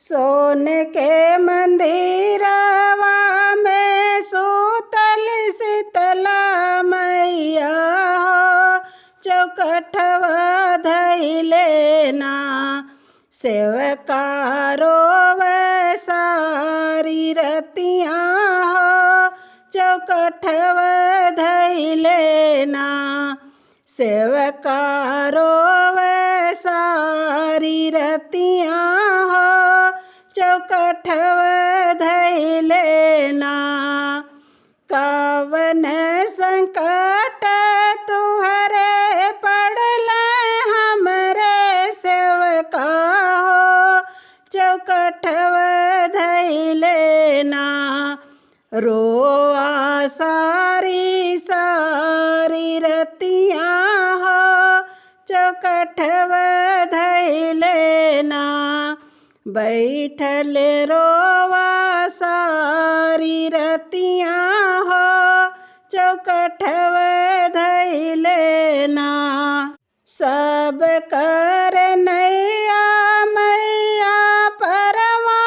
सोने के मंदिरवा में सूतल शीतला मैया हो, चौकठवा धइले ना सेवका रोवे सारी रतिया हो, चौकठवा धइले ना सेवका रोवे सारी रतिया हो, चौकठवा धइले ना। कवन संकट तुहरे पड़ल हमरे सेवका हो, चौकठवा धइले ना रोआ सारी सारी रतिया हो, चौकठवा धइले ना बैठल रोवा सारी रतिया हो, चौकठवा धइले ना। सब कर नैया मैया परवा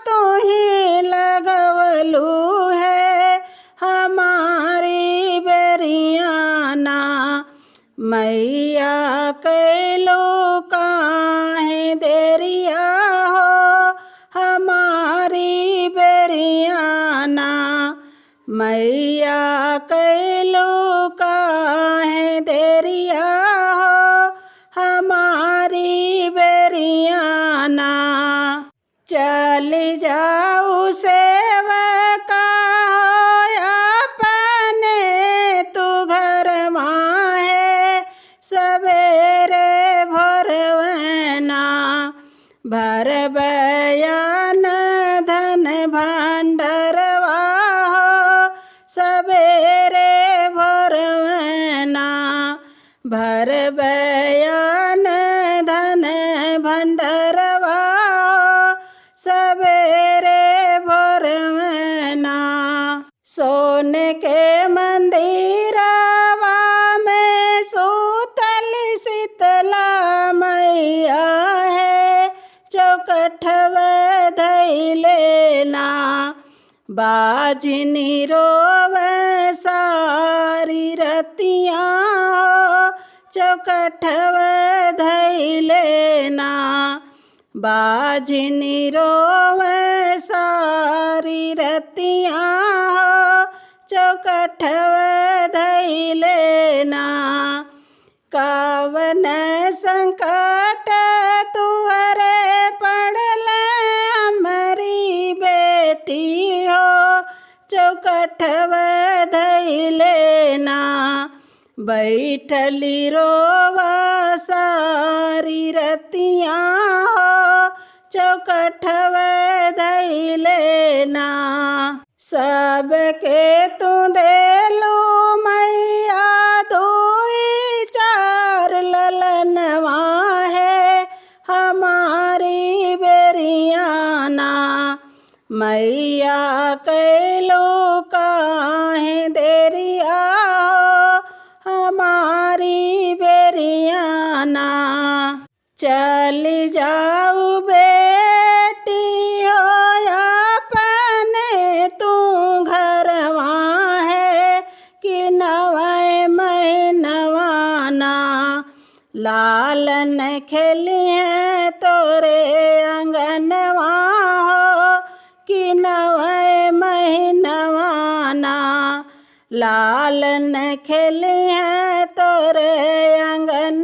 तुही लगवलू है हमारी बेरियाना, मैया कैलो काहे देरिया हो हमारी बेरियाना, मैया कैलो काहे देरिया हो हमारी बेरियाना। चल जाऊ सेवका हो अपने तू घर माहे, सवेरे भोरवना भर बयान धन भंडरवा हो, सवेरे भोरवना भर बयान धन भंडरवा हो, सवेरे भोरवना। सोने के मंदिरवा में सूतल शीतला मैया है, चौकठवा धइले ना बाजनी रोवे सारी रतिया हो, चौकठवा धइले ना बाजनी रोवे सारी रतिया हो, चौकठवा धइले ना। कवन संकट तुहरे पड़ल हमारी बेटी हो, चौकठवा धइले ना बैठली रोवा सारी रतिया हो, चौकठवा धइले ना। सबके तू देलू मैया दुई चार ललनवा है हमारी बेरियाना, मैया कैलो काहे देरिया हो हमारी बेरियाना। चल जाऊ बेटी हो अपने तू घरवा है कि नवे महीनवाना, लालन खेलिए तोरे अंगनवा हो कि नवे महीनवाना, लालन खेलिए तोरे अंगन